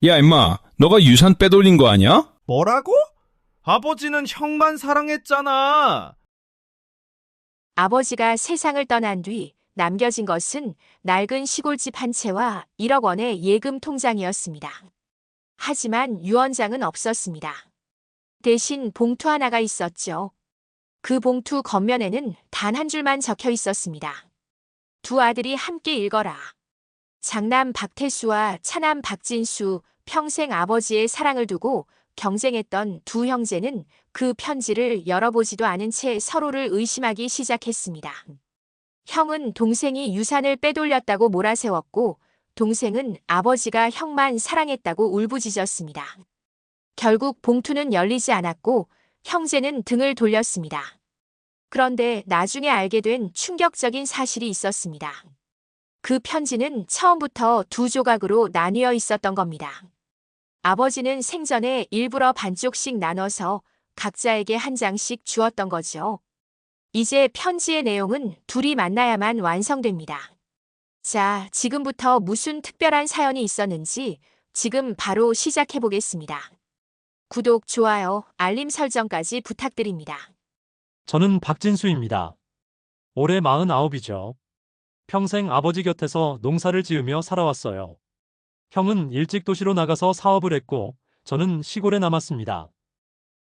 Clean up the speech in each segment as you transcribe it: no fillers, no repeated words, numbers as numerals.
야, 임마, 너가 유산 빼돌린 거 아니야? 뭐라고? 아버지는 형만 사랑했잖아. 아버지가 세상을 떠난 뒤 남겨진 것은 낡은 시골집 한 채와 1억 원의 예금 통장이었습니다. 하지만 유언장은 없었습니다. 대신 봉투 하나가 있었죠. 그 봉투 겉면에는 단 한 줄만 적혀 있었습니다. 두 아들이 함께 읽어라. 장남 박태수와 차남 박진수, 평생 아버지의 사랑을 두고 경쟁했던 두 형제는 그 편지를 열어보지도 않은 채 서로를 의심하기 시작했습니다. 형은 동생이 유산을 빼돌렸다고 몰아세웠고, 동생은 아버지가 형만 사랑했다고 울부짖었습니다. 결국 봉투는 열리지 않았고, 형제는 등을 돌렸습니다. 그런데 나중에 알게 된 충격적인 사실이 있었습니다. 그 편지는 처음부터 두 조각으로 나뉘어 있었던 겁니다. 아버지는 생전에 일부러 반쪽씩 나눠서 각자에게 한 장씩 주었던 거죠. 이제 편지의 내용은 둘이 만나야만 완성됩니다. 자, 지금부터 무슨 특별한 사연이 있었는지 지금 바로 시작해 보겠습니다. 구독, 좋아요, 알림 설정까지 부탁드립니다. 저는 박진수입니다. 올해 49이죠. 평생 아버지 곁에서 농사를 지으며 살아왔어요. 형은 일찍 도시로 나가서 사업을 했고, 저는 시골에 남았습니다.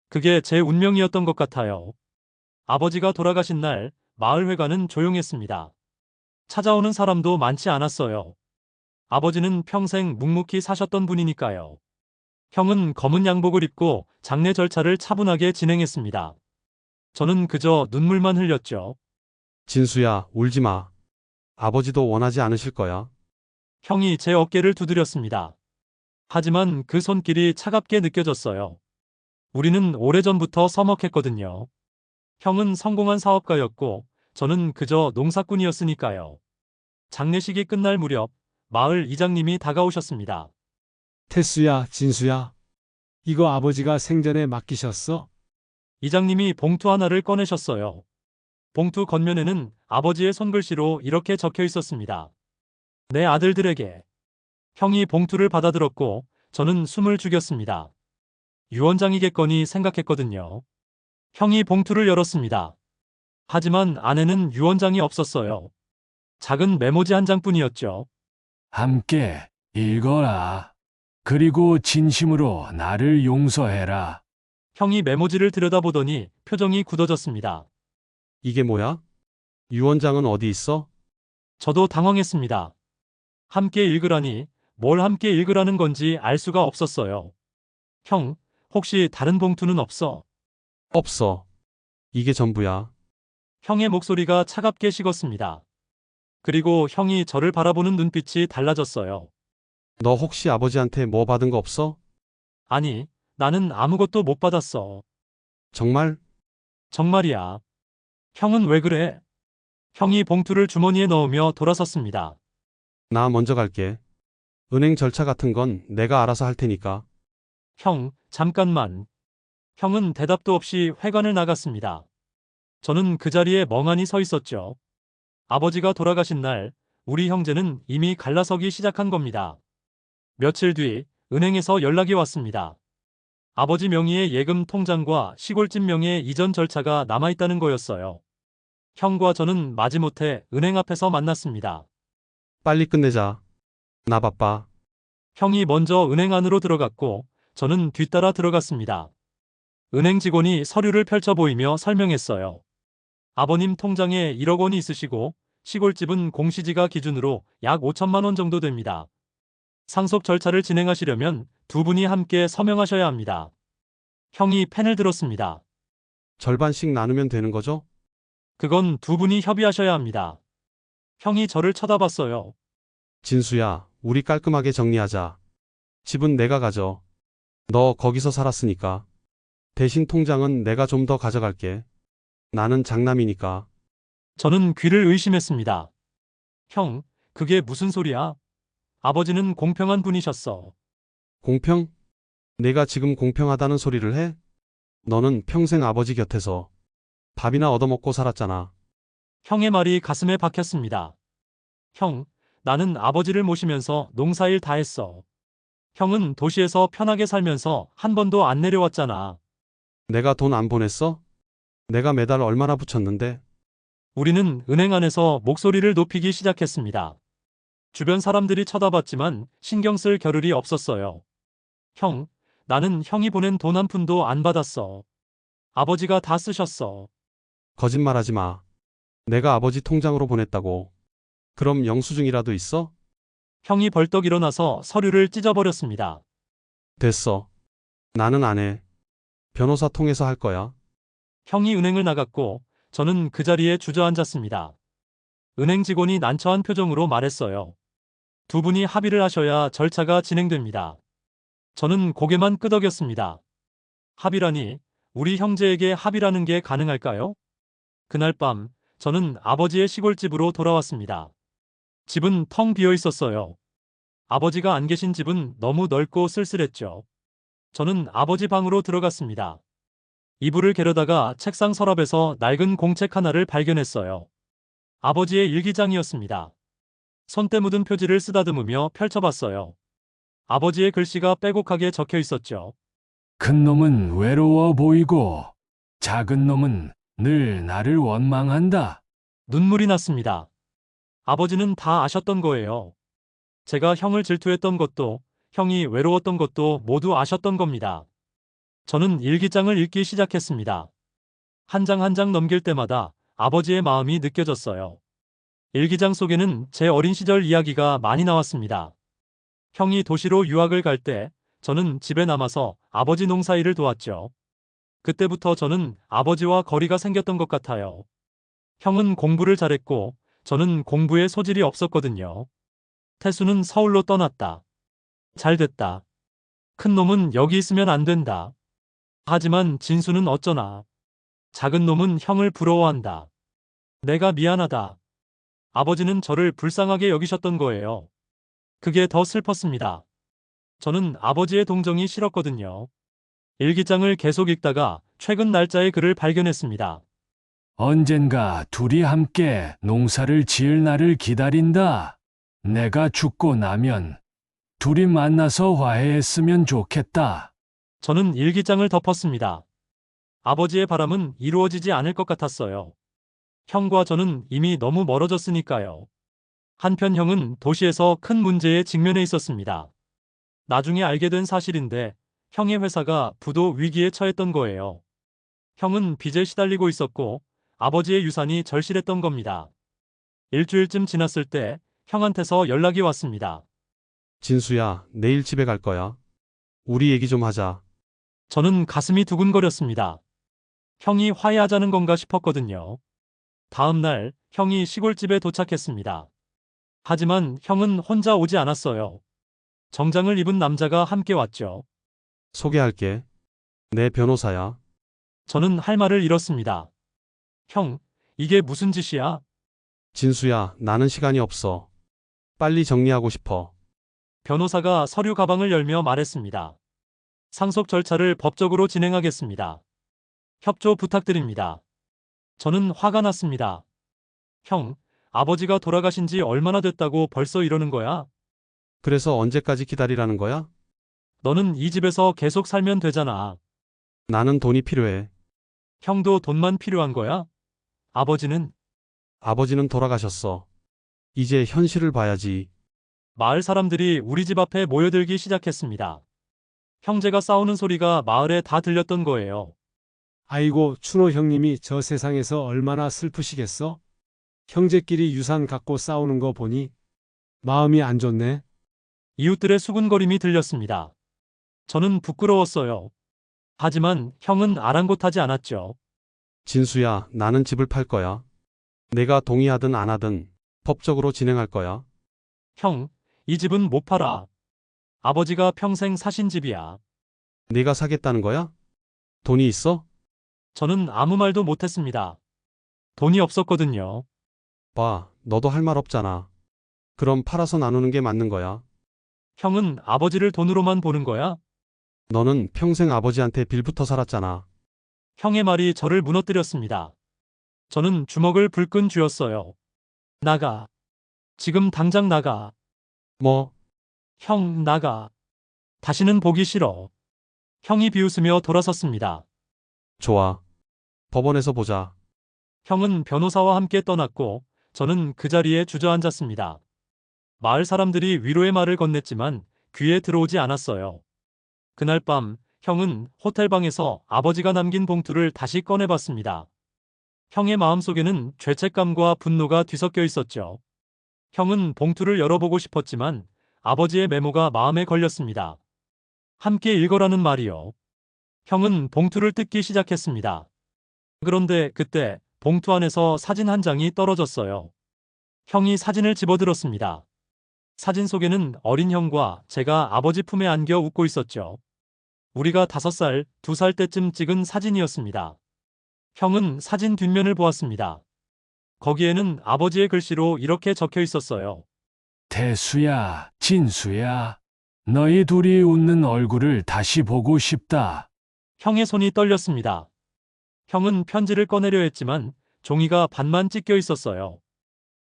그게 제 운명이었던 것 같아요. 아버지가 돌아가신 날, 마을회관은 조용했습니다. 찾아오는 사람도 많지 않았어요. 아버지는 평생 묵묵히 사셨던 분이니까요. 형은 검은 양복을 입고 장례 절차를 차분하게 진행했습니다. 저는 그저 눈물만 흘렸죠. 진수야, 울지 마. 아버지도 원하지 않으실 거야. 형이 제 어깨를 두드렸습니다. 하지만 그 손길이 차갑게 느껴졌어요. 우리는 오래전부터 서먹했거든요. 형은 성공한 사업가였고, 저는 그저 농사꾼이었으니까요. 장례식이 끝날 무렵, 마을 이장님이 다가오셨습니다. 태수야, 진수야. 이거 아버지가 생전에 맡기셨어? 이장님이 봉투 하나를 꺼내셨어요. 봉투 겉면에는 아버지의 손글씨로 이렇게 적혀 있었습니다. 내 아들들에게. 형이 봉투를 받아들었고, 저는 숨을 죽였습니다. 유언장이겠거니 생각했거든요. 형이 봉투를 열었습니다. 하지만 안에는 유언장이 없었어요. 작은 메모지 한 장뿐이었죠. 함께 읽어라. 그리고 진심으로 나를 용서해라. 형이 메모지를 들여다보더니 표정이 굳어졌습니다. 이게 뭐야? 유언장은 어디 있어? 저도 당황했습니다. 함께 읽으라니 뭘 함께 읽으라는 건지 알 수가 없었어요. 형, 혹시 다른 봉투는 없어? 없어. 이게 전부야. 형의 목소리가 차갑게 식었습니다. 그리고 형이 저를 바라보는 눈빛이 달라졌어요. 너 혹시 아버지한테 뭐 받은 거 없어? 아니, 나는 아무것도 못 받았어. 정말? 정말이야. 형은 왜 그래? 형이 봉투를 주머니에 넣으며 돌아섰습니다. 나 먼저 갈게. 은행 절차 같은 건 내가 알아서 할 테니까. 형, 잠깐만. 형은 대답도 없이 회관을 나갔습니다. 저는 그 자리에 멍하니 서 있었죠. 아버지가 돌아가신 날, 우리 형제는 이미 갈라서기 시작한 겁니다. 며칠 뒤, 은행에서 연락이 왔습니다. 아버지 명의의 예금 통장과 시골집 명의의 이전 절차가 남아있다는 거였어요. 형과 저는 마지못해 은행 앞에서 만났습니다. 빨리 끝내자. 나 바빠. 형이 먼저 은행 안으로 들어갔고, 저는 뒤따라 들어갔습니다. 은행 직원이 서류를 펼쳐 보이며 설명했어요. 아버님 통장에 1억 원이 있으시고, 시골집은 공시지가 기준으로 약 5천만 원 정도 됩니다. 상속 절차를 진행하시려면 두 분이 함께 서명하셔야 합니다. 형이 펜을 들었습니다. 절반씩 나누면 되는 거죠? 그건 두 분이 협의하셔야 합니다. 형이 저를 쳐다봤어요. 진수야, 우리 깔끔하게 정리하자. 집은 내가 가져. 너 거기서 살았으니까. 대신 통장은 내가 좀 더 가져갈게. 나는 장남이니까. 저는 귀를 의심했습니다. 형, 그게 무슨 소리야? 아버지는 공평한 분이셨어. 공평? 내가 지금 공평하다는 소리를 해? 너는 평생 아버지 곁에서 밥이나 얻어먹고 살았잖아. 형의 말이 가슴에 박혔습니다. 형, 나는 아버지를 모시면서 농사일 다 했어. 형은 도시에서 편하게 살면서 한 번도 안 내려왔잖아. 내가 돈 안 보냈어? 내가 매달 얼마나 붙였는데? 우리는 은행 안에서 목소리를 높이기 시작했습니다. 주변 사람들이 쳐다봤지만 신경 쓸 겨를이 없었어요. 형, 나는 형이 보낸 돈 한 푼도 안 받았어. 아버지가 다 쓰셨어. 거짓말하지 마. 내가 아버지 통장으로 보냈다고. 그럼 영수증이라도 있어? 형이 벌떡 일어나서 서류를 찢어버렸습니다. 됐어. 나는 안 해. 변호사 통해서 할 거야. 형이 은행을 나갔고 저는 그 자리에 주저앉았습니다. 은행 직원이 난처한 표정으로 말했어요. 두 분이 합의를 하셔야 절차가 진행됩니다. 저는 고개만 끄덕였습니다. 합의라니, 우리 형제에게 합의라는 게 가능할까요? 그날 밤 저는 아버지의 시골집으로 돌아왔습니다. 집은 텅 비어 있었어요. 아버지가 안 계신 집은 너무 넓고 쓸쓸했죠. 저는 아버지 방으로 들어갔습니다. 이불을 개려다가 책상 서랍에서 낡은 공책 하나를 발견했어요. 아버지의 일기장이었습니다. 손때 묻은 표지를 쓰다듬으며 펼쳐봤어요. 아버지의 글씨가 빼곡하게 적혀 있었죠. 큰 놈은 외로워 보이고 작은 놈은 늘 나를 원망한다. 눈물이 났습니다. 아버지는 다 아셨던 거예요. 제가 형을 질투했던 것도, 형이 외로웠던 것도 모두 아셨던 겁니다. 저는 일기장을 읽기 시작했습니다. 한 장 한 장 넘길 때마다 아버지의 마음이 느껴졌어요. 일기장 속에는 제 어린 시절 이야기가 많이 나왔습니다. 형이 도시로 유학을 갈 때 저는 집에 남아서 아버지 농사일을 도왔죠. 그때부터 저는 아버지와 거리가 생겼던 것 같아요. 형은 공부를 잘했고 저는 공부에 소질이 없었거든요. 태수는 서울로 떠났다. 잘 됐다. 큰 놈은 여기 있으면 안 된다. 하지만 진수는 어쩌나. 작은 놈은 형을 부러워한다. 내가 미안하다. 아버지는 저를 불쌍하게 여기셨던 거예요. 그게 더 슬펐습니다. 저는 아버지의 동정이 싫었거든요. 일기장을 계속 읽다가 최근 날짜의 글을 발견했습니다. 언젠가 둘이 함께 농사를 지을 날을 기다린다. 내가 죽고 나면 둘이 만나서 화해했으면 좋겠다. 저는 일기장을 덮었습니다. 아버지의 바람은 이루어지지 않을 것 같았어요. 형과 저는 이미 너무 멀어졌으니까요. 한편 형은 도시에서 큰 문제에 직면해 있었습니다. 나중에 알게 된 사실인데 형의 회사가 부도 위기에 처했던 거예요. 형은 빚에 시달리고 있었고 아버지의 유산이 절실했던 겁니다. 일주일쯤 지났을 때 형한테서 연락이 왔습니다. 진수야, 내일 집에 갈 거야. 우리 얘기 좀 하자. 저는 가슴이 두근거렸습니다. 형이 화해하자는 건가 싶었거든요. 다음 날 형이 시골집에 도착했습니다. 하지만 형은 혼자 오지 않았어요. 정장을 입은 남자가 함께 왔죠. 소개할게. 내 변호사야. 저는 할 말을 잃었습니다. 형, 이게 무슨 짓이야? 진수야, 나는 시간이 없어. 빨리 정리하고 싶어. 변호사가 서류 가방을 열며 말했습니다. 상속 절차를 법적으로 진행하겠습니다. 협조 부탁드립니다. 저는 화가 났습니다. 형, 아버지가 돌아가신 지 얼마나 됐다고 벌써 이러는 거야? 그래서 언제까지 기다리라는 거야? 너는 이 집에서 계속 살면 되잖아. 나는 돈이 필요해. 형도 돈만 필요한 거야? 아버지는? 아버지는 돌아가셨어. 이제 현실을 봐야지. 마을 사람들이 우리 집 앞에 모여들기 시작했습니다. 형제가 싸우는 소리가 마을에 다 들렸던 거예요. 아이고, 춘호 형님이 저 세상에서 얼마나 슬프시겠어? 형제끼리 유산 갖고 싸우는 거 보니 마음이 안 좋네. 이웃들의 수군거림이 들렸습니다. 저는 부끄러웠어요. 하지만 형은 아랑곳하지 않았죠. 진수야, 나는 집을 팔 거야. 내가 동의하든 안 하든 법적으로 진행할 거야. 형, 이 집은 못 팔아. 아버지가 평생 사신 집이야. 네가 사겠다는 거야? 돈이 있어? 저는 아무 말도 못했습니다. 돈이 없었거든요. 봐, 너도 할 말 없잖아. 그럼 팔아서 나누는 게 맞는 거야. 형은 아버지를 돈으로만 보는 거야? 너는 평생 아버지한테 빌붙어 살았잖아. 형의 말이 저를 무너뜨렸습니다. 저는 주먹을 불끈 쥐었어요. 나가. 지금 당장 나가. 뭐? 형, 나가. 다시는 보기 싫어. 형이 비웃으며 돌아섰습니다. 좋아. 법원에서 보자. 형은 변호사와 함께 떠났고 저는 그 자리에 주저앉았습니다. 마을 사람들이 위로의 말을 건넸지만 귀에 들어오지 않았어요. 그날 밤 형은 호텔방에서 아버지가 남긴 봉투를 다시 꺼내봤습니다. 형의 마음속에는 죄책감과 분노가 뒤섞여 있었죠. 형은 봉투를 열어보고 싶었지만 아버지의 메모가 마음에 걸렸습니다. 함께 읽어라는 말이요. 형은 봉투를 뜯기 시작했습니다. 그런데 그때 봉투 안에서 사진 한 장이 떨어졌어요. 형이 사진을 집어들었습니다. 사진 속에는 어린 형과 제가 아버지 품에 안겨 웃고 있었죠. 우리가 5살, 2살 때쯤 찍은 사진이었습니다. 형은 사진 뒷면을 보았습니다. 거기에는 아버지의 글씨로 이렇게 적혀 있었어요. 태수야, 진수야. 너희 둘이 웃는 얼굴을 다시 보고 싶다. 형의 손이 떨렸습니다. 형은 편지를 꺼내려 했지만 종이가 반만 찢겨 있었어요.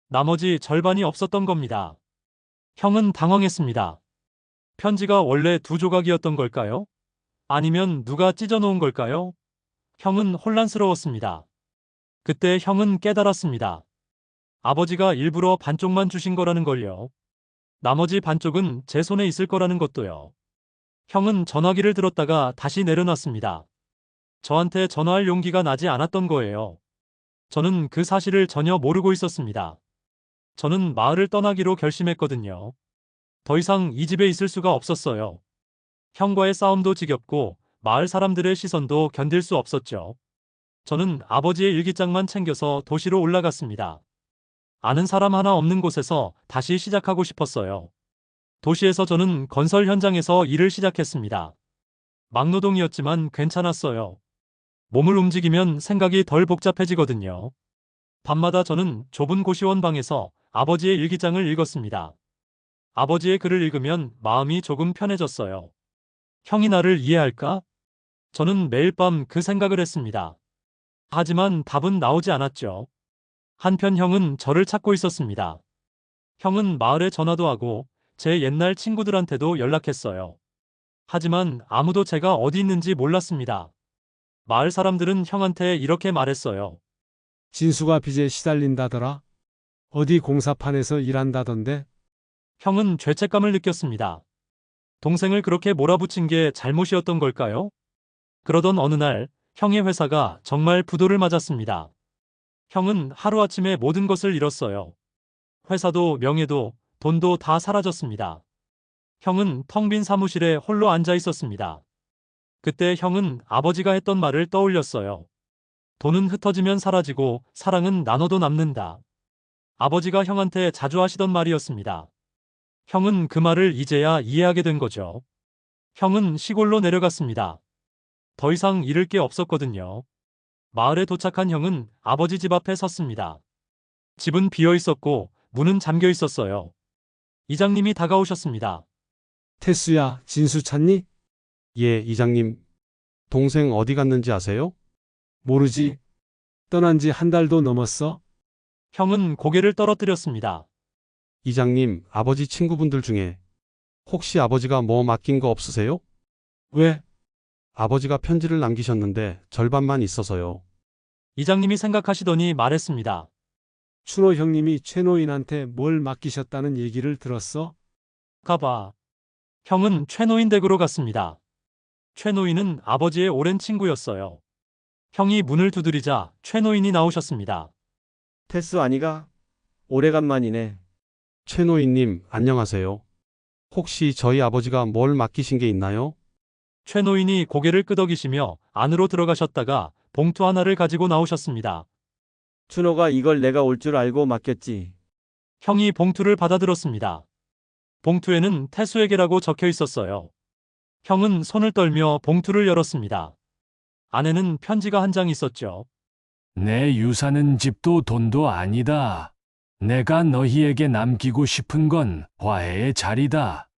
나머지 절반이 없었던 겁니다. 형은 당황했습니다. 편지가 원래 2조각이었던 걸까요? 아니면 누가 찢어놓은 걸까요? 형은 혼란스러웠습니다. 그때 형은 깨달았습니다. 아버지가 일부러 반쪽만 주신 거라는 걸요. 나머지 반쪽은 제 손에 있을 거라는 것도요. 형은 전화기를 들었다가 다시 내려놨습니다. 저한테 전화할 용기가 나지 않았던 거예요. 저는 그 사실을 전혀 모르고 있었습니다. 저는 마을을 떠나기로 결심했거든요. 더 이상 이 집에 있을 수가 없었어요. 형과의 싸움도 지겹고 마을 사람들의 시선도 견딜 수 없었죠. 저는 아버지의 일기장만 챙겨서 도시로 올라갔습니다. 아는 사람 하나 없는 곳에서 다시 시작하고 싶었어요. 도시에서 저는 건설 현장에서 일을 시작했습니다. 막노동이었지만 괜찮았어요. 몸을 움직이면 생각이 덜 복잡해지거든요. 밤마다 저는 좁은 고시원 방에서 아버지의 일기장을 읽었습니다. 아버지의 글을 읽으면 마음이 조금 편해졌어요. 형이 나를 이해할까? 저는 매일 밤 그 생각을 했습니다. 하지만 답은 나오지 않았죠. 한편 형은 저를 찾고 있었습니다. 형은 마을에 전화도 하고 제 옛날 친구들한테도 연락했어요. 하지만 아무도 제가 어디 있는지 몰랐습니다. 마을 사람들은 형한테 이렇게 말했어요. 진수가 빚에 시달린다더라. 어디 공사판에서 일한다던데. 형은 죄책감을 느꼈습니다. 동생을 그렇게 몰아붙인 게 잘못이었던 걸까요? 그러던 어느 날 형의 회사가 정말 부도를 맞았습니다. 형은 하루아침에 모든 것을 잃었어요. 회사도 명예도 돈도 다 사라졌습니다. 형은 텅 빈 사무실에 홀로 앉아 있었습니다. 그때 형은 아버지가 했던 말을 떠올렸어요. 돈은 흩어지면 사라지고 사랑은 나눠도 남는다. 아버지가 형한테 자주 하시던 말이었습니다. 형은 그 말을 이제야 이해하게 된 거죠. 형은 시골로 내려갔습니다. 더 이상 잃을 게 없었거든요. 마을에 도착한 형은 아버지 집 앞에 섰습니다. 집은 비어 있었고 문은 잠겨 있었어요. 이장님이 다가오셨습니다. 태수야, 진수 찾니? 예, 이장님. 동생 어디 갔는지 아세요? 모르지. 떠난 지 1달도 넘었어. 형은 고개를 떨어뜨렸습니다. 이장님, 아버지 친구분들 중에 혹시 아버지가 뭐 맡긴 거 없으세요? 왜? 아버지가 편지를 남기셨는데 절반만 있어서요. 이장님이 생각하시더니 말했습니다. 춘호 형님이 최노인한테 뭘 맡기셨다는 얘기를 들었어? 가봐. 형은 최노인 댁으로 갔습니다. 최노인은 아버지의 오랜 친구였어요. 형이 문을 두드리자 최노인이 나오셨습니다. 테스 아니가? 오래간만이네. 최노인님, 안녕하세요. 혹시 저희 아버지가 뭘 맡기신 게 있나요? 최노인이 고개를 끄덕이시며 안으로 들어가셨다가 봉투 하나를 가지고 나오셨습니다. 춘호가 이걸 내가 올 줄 알고 맡겼지. 형이 봉투를 받아들었습니다. 봉투에는 태수에게라고 적혀 있었어요. 형은 손을 떨며 봉투를 열었습니다. 안에는 편지가 한 장 있었죠. 내 유산은 집도 돈도 아니다. 내가 너희에게 남기고 싶은 건 화해의 자리다.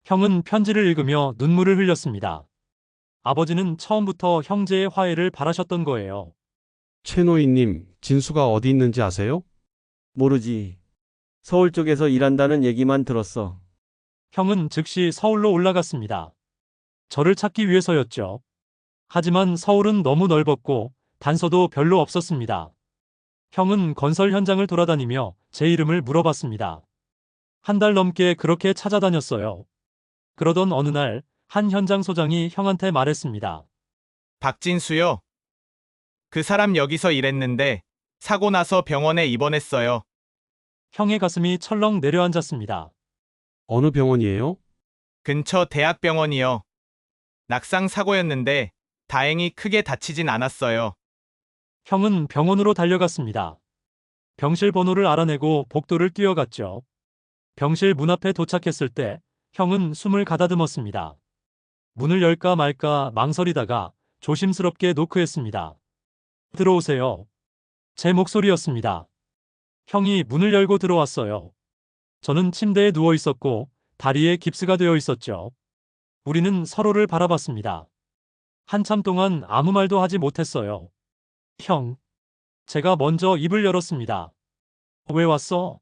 형은 편지를 읽으며 눈물을 흘렸습니다. 아버지는 처음부터 형제의 화해를 바라셨던 거예요. 최노인님, 진수가 어디 있는지 아세요? 모르지. 서울 쪽에서 일한다는 얘기만 들었어. 형은 즉시 서울로 올라갔습니다. 저를 찾기 위해서였죠. 하지만 서울은 너무 넓었고 단서도 별로 없었습니다. 형은 건설 현장을 돌아다니며 제 이름을 물어봤습니다. 한 달 넘게 그렇게 찾아다녔어요. 그러던 어느 날 한 현장 소장이 형한테 말했습니다. 박진수요. 그 사람 여기서 일했는데 사고 나서 병원에 입원했어요. 형의 가슴이 철렁 내려앉았습니다. 어느 병원이에요? 근처 대학병원이요. 낙상 사고였는데 다행히 크게 다치진 않았어요. 형은 병원으로 달려갔습니다. 병실 번호를 알아내고 복도를 뛰어갔죠. 병실 문 앞에 도착했을 때 형은 숨을 가다듬었습니다. 문을 열까 말까 망설이다가 조심스럽게 노크했습니다. 들어오세요. 제 목소리였습니다. 형이 문을 열고 들어왔어요. 저는 침대에 누워 있었고 다리에 깁스가 되어 있었죠. 우리는 서로를 바라봤습니다. 한참 동안 아무 말도 하지 못했어요. 형. 제가 먼저 입을 열었습니다. 왜 왔어?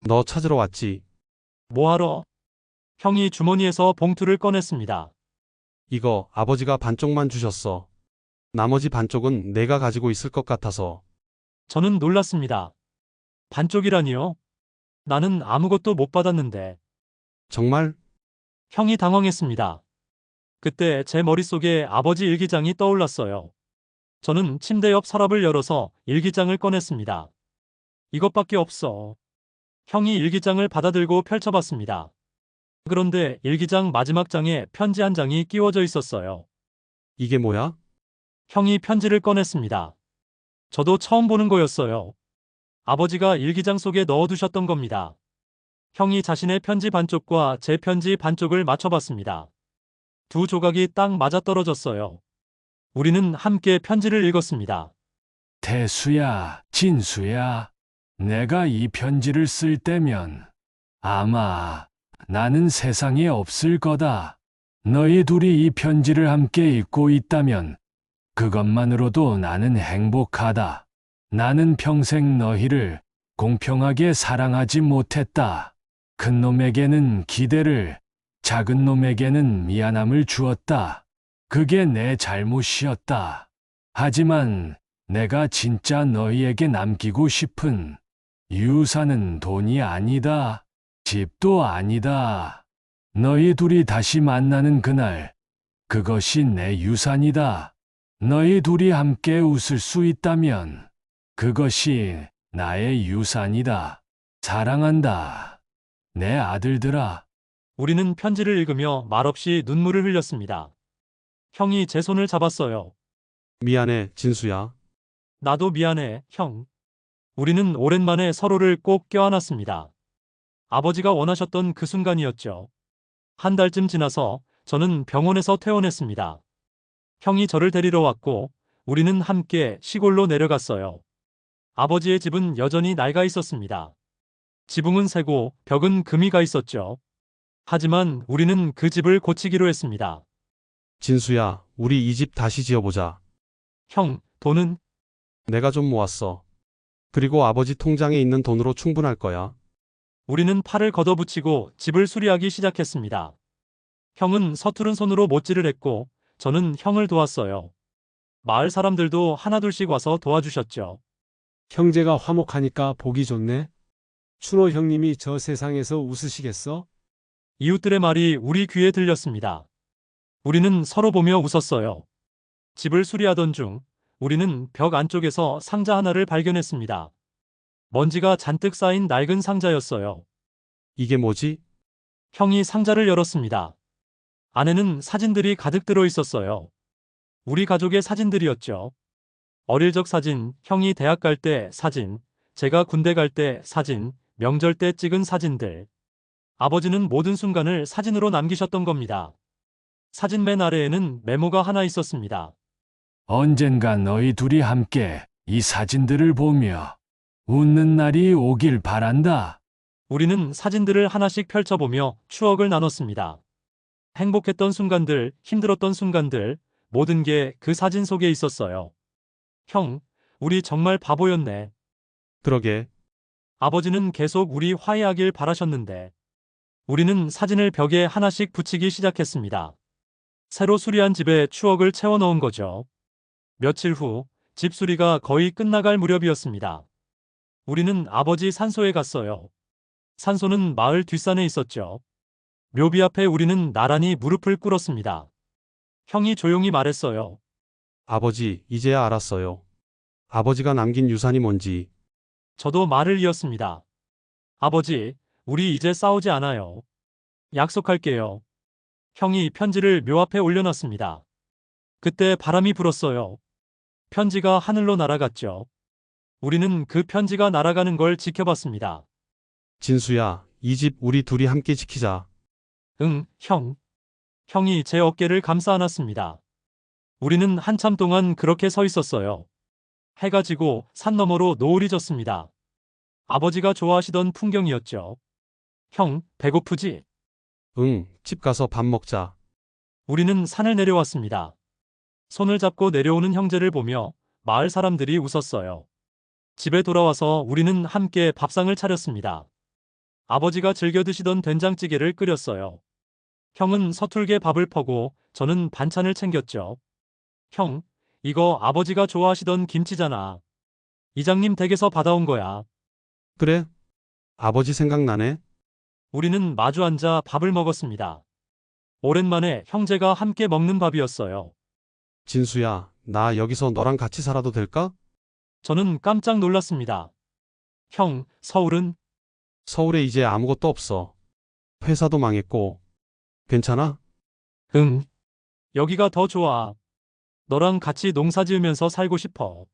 너 찾으러 왔지. 뭐하러? 형이 주머니에서 봉투를 꺼냈습니다. 이거 아버지가 반쪽만 주셨어. 나머지 반쪽은 내가 가지고 있을 것 같아서. 저는 놀랐습니다. 반쪽이라니요? 나는 아무것도 못 받았는데. 정말? 형이 당황했습니다. 그때 제 머릿속에 아버지 일기장이 떠올랐어요. 저는 침대 옆 서랍을 열어서 일기장을 꺼냈습니다. 이것밖에 없어. 형이 일기장을 받아들고 펼쳐봤습니다. 그런데 일기장 마지막 장에 편지 한 장이 끼워져 있었어요. 이게 뭐야? 형이 편지를 꺼냈습니다. 저도 처음 보는 거였어요. 아버지가 일기장 속에 넣어두셨던 겁니다. 형이 자신의 편지 반쪽과 제 편지 반쪽을 맞춰봤습니다. 두 조각이 딱 맞아떨어졌어요. 우리는 함께 편지를 읽었습니다. 태수야, 진수야, 내가 이 편지를 쓸 때면 아마 나는 세상에 없을 거다. 너희 둘이 이 편지를 함께 읽고 있다면 그것만으로도 나는 행복하다. 나는 평생 너희를 공평하게 사랑하지 못했다. 큰 놈에게는 기대를, 작은 놈에게는 미안함을 주었다. 그게 내 잘못이었다. 하지만 내가 진짜 너희에게 남기고 싶은 유산은 돈이 아니다. 집도 아니다. 너희 둘이 다시 만나는 그날, 그것이 내 유산이다. 너희 둘이 함께 웃을 수 있다면 그것이 나의 유산이다. 사랑한다. 내 아들들아. 우리는 편지를 읽으며 말없이 눈물을 흘렸습니다. 형이 제 손을 잡았어요. 미안해, 진수야. 나도 미안해, 형. 우리는 오랜만에 서로를 꼭 껴안았습니다. 아버지가 원하셨던 그 순간이었죠. 한 달쯤 지나서 저는 병원에서 퇴원했습니다. 형이 저를 데리러 왔고 우리는 함께 시골로 내려갔어요. 아버지의 집은 여전히 낡아 있었습니다. 지붕은 새고 벽은 금이 가 있었죠. 하지만 우리는 그 집을 고치기로 했습니다. 진수야, 우리 이 집 다시 지어보자. 형, 돈은? 내가 좀 모았어. 그리고 아버지 통장에 있는 돈으로 충분할 거야. 우리는 팔을 걷어붙이고 집을 수리하기 시작했습니다. 형은 서투른 손으로 못질을 했고 저는 형을 도왔어요. 마을 사람들도 하나둘씩 와서 도와주셨죠. 형제가 화목하니까 보기 좋네. 춘호 형님이 저 세상에서 웃으시겠어? 이웃들의 말이 우리 귀에 들렸습니다. 우리는 서로 보며 웃었어요. 집을 수리하던 중 우리는 벽 안쪽에서 상자 하나를 발견했습니다. 먼지가 잔뜩 쌓인 낡은 상자였어요. 이게 뭐지? 형이 상자를 열었습니다. 안에는 사진들이 가득 들어 있었어요. 우리 가족의 사진들이었죠. 어릴 적 사진, 형이 대학 갈 때 사진, 제가 군대 갈 때 사진, 명절 때 찍은 사진들. 아버지는 모든 순간을 사진으로 남기셨던 겁니다. 사진 맨 아래에는 메모가 하나 있었습니다. 언젠가 너희 둘이 함께 이 사진들을 보며 웃는 날이 오길 바란다. 우리는 사진들을 하나씩 펼쳐보며 추억을 나눴습니다. 행복했던 순간들, 힘들었던 순간들, 모든 게 그 사진 속에 있었어요. 형, 우리 정말 바보였네. 그러게. 아버지는 계속 우리 화해하길 바라셨는데, 우리는 사진을 벽에 하나씩 붙이기 시작했습니다. 새로 수리한 집에 추억을 채워 넣은 거죠. 며칠 후 집 수리가 거의 끝나갈 무렵이었습니다. 우리는 아버지 산소에 갔어요. 산소는 마을 뒷산에 있었죠. 묘비 앞에 우리는 나란히 무릎을 꿇었습니다. 형이 조용히 말했어요. 아버지, 이제야 알았어요. 아버지가 남긴 유산이 뭔지. 저도 말을 이었습니다. 아버지, 우리 이제 싸우지 않아요. 약속할게요. 형이 편지를 묘 앞에 올려놨습니다. 그때 바람이 불었어요. 편지가 하늘로 날아갔죠. 우리는 그 편지가 날아가는 걸 지켜봤습니다. 진수야, 이 집 우리 둘이 함께 지키자. 응, 형. 형이 제 어깨를 감싸 안았습니다. 우리는 한참 동안 그렇게 서 있었어요. 해가 지고 산 너머로 노을이 졌습니다. 아버지가 좋아하시던 풍경이었죠. 형, 배고프지? 응, 집 가서 밥 먹자. 우리는 산을 내려왔습니다. 손을 잡고 내려오는 형제를 보며 마을 사람들이 웃었어요. 집에 돌아와서 우리는 함께 밥상을 차렸습니다. 아버지가 즐겨 드시던 된장찌개를 끓였어요. 형은 서툴게 밥을 퍼고 저는 반찬을 챙겼죠. 형, 이거 아버지가 좋아하시던 김치잖아. 이장님 댁에서 받아온 거야. 그래? 아버지 생각나네? 우리는 마주 앉아 밥을 먹었습니다. 오랜만에 형제가 함께 먹는 밥이었어요. 진수야, 나 여기서 너랑 같이 살아도 될까? 저는 깜짝 놀랐습니다. 형, 서울은? 서울에 이제 아무것도 없어. 회사도 망했고. 괜찮아? 응. 여기가 더 좋아. 너랑 같이 농사 지으면서 살고 싶어.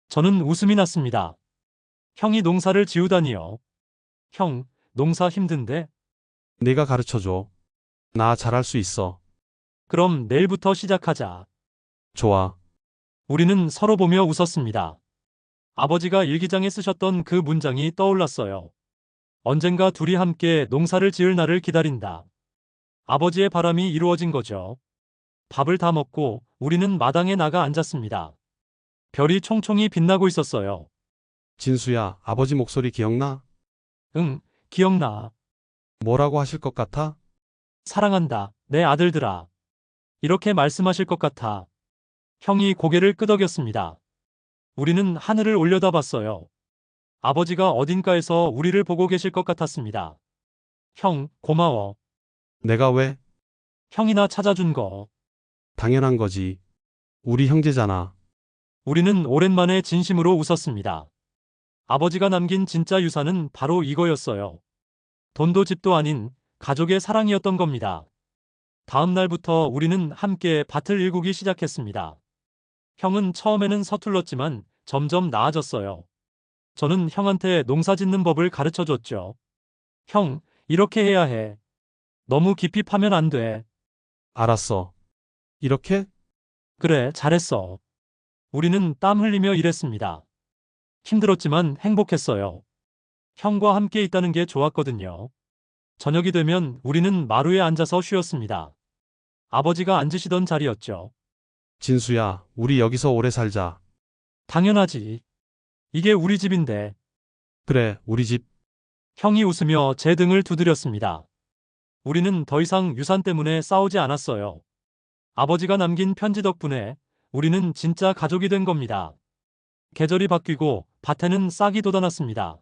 저는 웃음이 났습니다. 형이 농사를 지우다니요. 형, 농사 힘든데? 내가 가르쳐줘. 나 잘할 수 있어. 그럼 내일부터 시작하자. 좋아. 우리는 서로 보며 웃었습니다. 아버지가 일기장에 쓰셨던 그 문장이 떠올랐어요. 언젠가 둘이 함께 농사를 지을 날을 기다린다. 아버지의 바람이 이루어진 거죠. 밥을 다 먹고 우리는 마당에 나가 앉았습니다. 별이 총총히 빛나고 있었어요. 진수야, 아버지 목소리 기억나? 응, 기억나. 뭐라고 하실 것 같아? 사랑한다, 내 아들들아. 이렇게 말씀하실 것 같아. 형이 고개를 끄덕였습니다. 우리는 하늘을 올려다봤어요. 아버지가 어딘가에서 우리를 보고 계실 것 같았습니다. 형, 고마워. 내가 왜? 형이나 찾아준 거. 당연한 거지. 우리 형제잖아. 우리는 오랜만에 진심으로 웃었습니다. 아버지가 남긴 진짜 유산은 바로 이거였어요. 돈도 집도 아닌 가족의 사랑이었던 겁니다. 다음 날부터 우리는 함께 밭을 일구기 시작했습니다. 형은 처음에는 서툴렀지만 점점 나아졌어요. 저는 형한테 농사 짓는 법을 가르쳐 줬죠. 형, 이렇게 해야 해. 너무 깊이 파면 안 돼. 알았어. 이렇게? 그래, 잘했어. 우리는 땀 흘리며 일했습니다. 힘들었지만 행복했어요. 형과 함께 있다는 게 좋았거든요. 저녁이 되면 우리는 마루에 앉아서 쉬었습니다. 아버지가 앉으시던 자리였죠. 진수야, 우리 여기서 오래 살자. 당연하지. 이게 우리 집인데. 그래, 우리 집. 형이 웃으며 제 등을 두드렸습니다. 우리는 더 이상 유산 때문에 싸우지 않았어요. 아버지가 남긴 편지 덕분에 우리는 진짜 가족이 된 겁니다. 계절이 바뀌고 밭에는 싹이 돋아났습니다.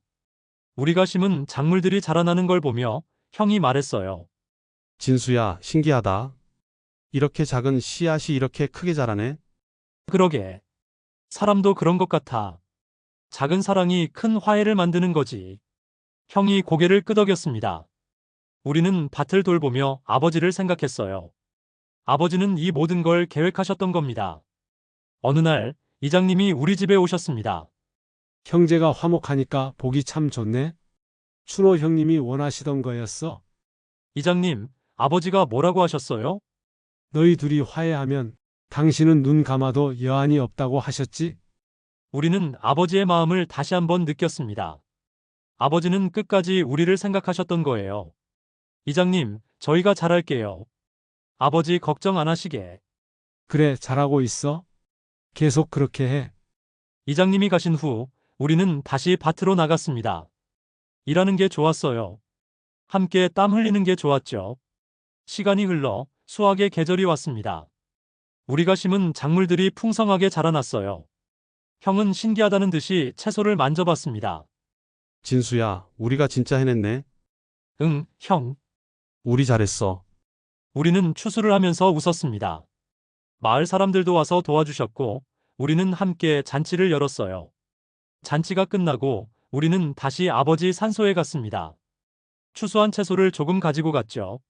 우리가 심은 작물들이 자라나는 걸 보며 형이 말했어요. 진수야, 신기하다. 이렇게 작은 씨앗이 이렇게 크게 자라네? 그러게. 사람도 그런 것 같아. 작은 사랑이 큰 화해를 만드는 거지. 형이 고개를 끄덕였습니다. 우리는 밭을 돌보며 아버지를 생각했어요. 아버지는 이 모든 걸 계획하셨던 겁니다. 어느 날 이장님이 우리 집에 오셨습니다. 형제가 화목하니까 보기 참 좋네. 춘호 형님이 원하시던 거였어. 이장님, 아버지가 뭐라고 하셨어요? 너희 둘이 화해하면 당신은 눈 감아도 여한이 없다고 하셨지? 우리는 아버지의 마음을 다시 한번 느꼈습니다. 아버지는 끝까지 우리를 생각하셨던 거예요. 이장님, 저희가 잘할게요. 아버지 걱정 안 하시게. 그래, 잘하고 있어. 계속 그렇게 해. 이장님이 가신 후 우리는 다시 밭으로 나갔습니다. 일하는 게 좋았어요. 함께 땀 흘리는 게 좋았죠. 시간이 흘러 수확의 계절이 왔습니다. 우리가 심은 작물들이 풍성하게 자라났어요. 형은 신기하다는 듯이 채소를 만져봤습니다. 진수야, 우리가 진짜 해냈네. 응, 형. 우리 잘했어. 우리는 추수를 하면서 웃었습니다. 마을 사람들도 와서 도와주셨고, 우리는 함께 잔치를 열었어요. 잔치가 끝나고 우리는 다시 아버지 산소에 갔습니다. 추수한 채소를 조금 가지고 갔죠.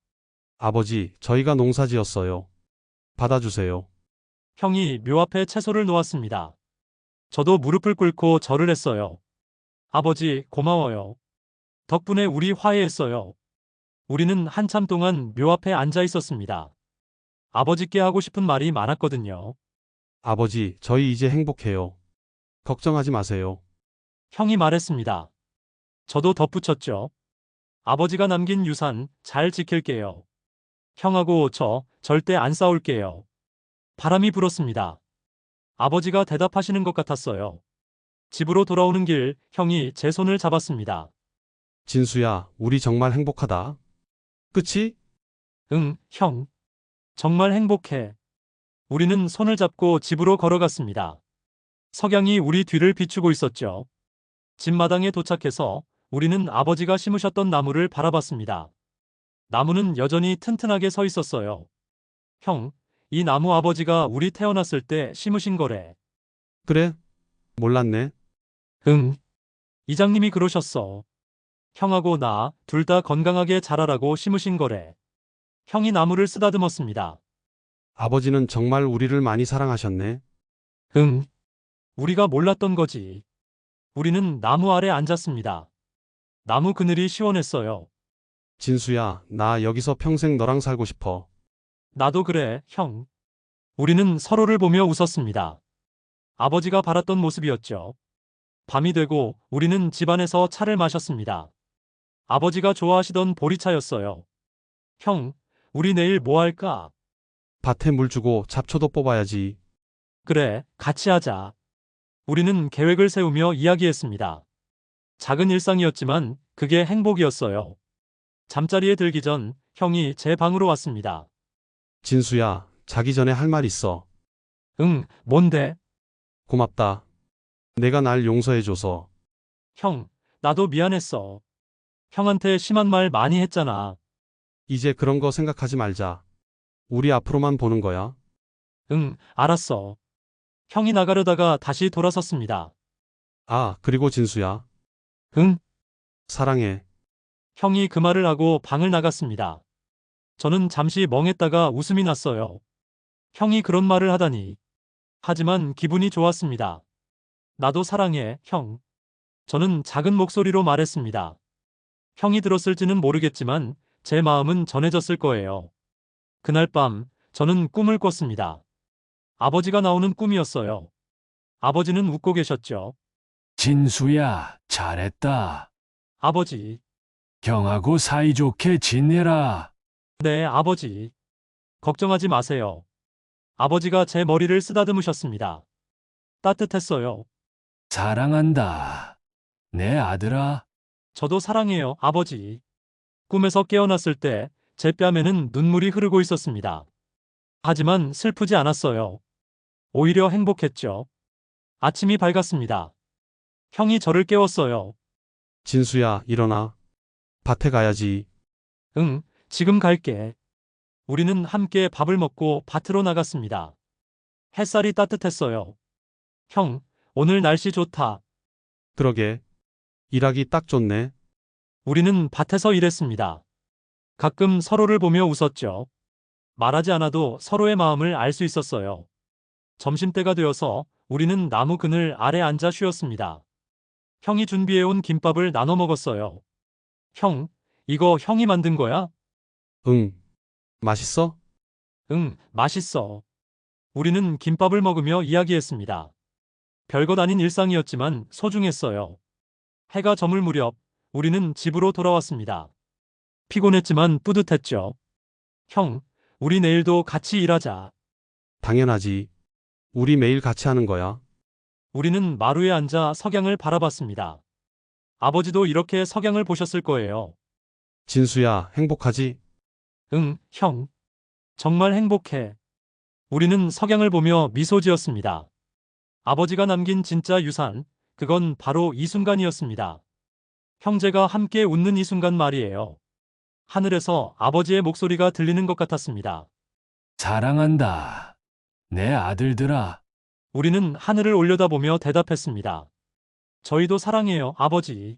아버지, 저희가 농사 지었어요. 받아주세요. 형이 묘 앞에 채소를 놓았습니다. 저도 무릎을 꿇고 절을 했어요. 아버지, 고마워요. 덕분에 우리 화해했어요. 우리는 한참 동안 묘 앞에 앉아 있었습니다. 아버지께 하고 싶은 말이 많았거든요. 아버지, 저희 이제 행복해요. 걱정하지 마세요. 형이 말했습니다. 저도 덧붙였죠. 아버지가 남긴 유산 잘 지킬게요. 형하고 저 절대 안 싸울게요. 바람이 불었습니다. 아버지가 대답하시는 것 같았어요. 집으로 돌아오는 길 형이 제 손을 잡았습니다. 진수야, 우리 정말 행복하다. 그치? 응, 형. 정말 행복해. 우리는 손을 잡고 집으로 걸어갔습니다. 석양이 우리 뒤를 비추고 있었죠. 집 마당에 도착해서 우리는 아버지가 심으셨던 나무를 바라봤습니다. 나무는 여전히 튼튼하게 서 있었어요. 형, 이 나무 아버지가 우리 태어났을 때 심으신 거래. 그래? 몰랐네. 응. 이장님이 그러셨어. 형하고 나 둘 다 건강하게 자라라고 심으신 거래. 형이 나무를 쓰다듬었습니다. 아버지는 정말 우리를 많이 사랑하셨네. 응. 우리가 몰랐던 거지. 우리는 나무 아래 앉았습니다. 나무 그늘이 시원했어요. 진수야, 나 여기서 평생 너랑 살고 싶어. 나도 그래, 형. 우리는 서로를 보며 웃었습니다. 아버지가 바랐던 모습이었죠. 밤이 되고 우리는 집안에서 차를 마셨습니다. 아버지가 좋아하시던 보리차였어요. 형, 우리 내일 뭐 할까? 밭에 물 주고 잡초도 뽑아야지. 그래, 같이 하자. 우리는 계획을 세우며 이야기했습니다. 작은 일상이었지만 그게 행복이었어요. 잠자리에 들기 전 형이 제 방으로 왔습니다. 진수야, 자기 전에 할 말 있어. 응, 뭔데? 고맙다. 내가 날 용서해줘서. 형, 나도 미안했어. 형한테 심한 말 많이 했잖아. 이제 그런 거 생각하지 말자. 우리 앞으로만 보는 거야. 응, 알았어. 형이 나가려다가 다시 돌아섰습니다. 아, 그리고 진수야. 응? 사랑해. 형이 그 말을 하고 방을 나갔습니다. 저는 잠시 멍했다가 웃음이 났어요. 형이 그런 말을 하다니. 하지만 기분이 좋았습니다. 나도 사랑해, 형. 저는 작은 목소리로 말했습니다. 형이 들었을지는 모르겠지만 제 마음은 전해졌을 거예요. 그날 밤 저는 꿈을 꿨습니다. 아버지가 나오는 꿈이었어요. 아버지는 웃고 계셨죠. 진수야, 잘했다. 아버지. 형하고 사이좋게 지내라. 네, 아버지. 걱정하지 마세요. 아버지가 제 머리를 쓰다듬으셨습니다. 따뜻했어요. 사랑한다. 내 아들아. 저도 사랑해요, 아버지. 꿈에서 깨어났을 때 제 뺨에는 눈물이 흐르고 있었습니다. 하지만 슬프지 않았어요. 오히려 행복했죠. 아침이 밝았습니다. 형이 저를 깨웠어요. 진수야, 일어나. 밭에 가야지. 응, 지금 갈게. 우리는 함께 밥을 먹고 밭으로 나갔습니다. 햇살이 따뜻했어요. 형, 오늘 날씨 좋다. 그러게. 일하기 딱 좋네. 우리는 밭에서 일했습니다. 가끔 서로를 보며 웃었죠. 말하지 않아도 서로의 마음을 알 수 있었어요. 점심때가 되어서 우리는 나무 그늘 아래 앉아 쉬었습니다. 형이 준비해온 김밥을 나눠 먹었어요. 형, 이거 형이 만든 거야? 응. 맛있어? 응, 맛있어. 우리는 김밥을 먹으며 이야기했습니다. 별것 아닌 일상이었지만 소중했어요. 해가 저물 무렵 우리는 집으로 돌아왔습니다. 피곤했지만 뿌듯했죠. 형, 우리 내일도 같이 일하자. 당연하지. 우리 매일 같이 하는 거야. 우리는 마루에 앉아 석양을 바라봤습니다. 아버지도 이렇게 석양을 보셨을 거예요. 진수야, 행복하지? 응, 형. 정말 행복해. 우리는 석양을 보며 미소 지었습니다. 아버지가 남긴 진짜 유산, 그건 바로 이 순간이었습니다. 형제가 함께 웃는 이 순간 말이에요. 하늘에서 아버지의 목소리가 들리는 것 같았습니다. 사랑한다. 내 아들들아. 우리는 하늘을 올려다보며 대답했습니다. 저희도 사랑해요, 아버지.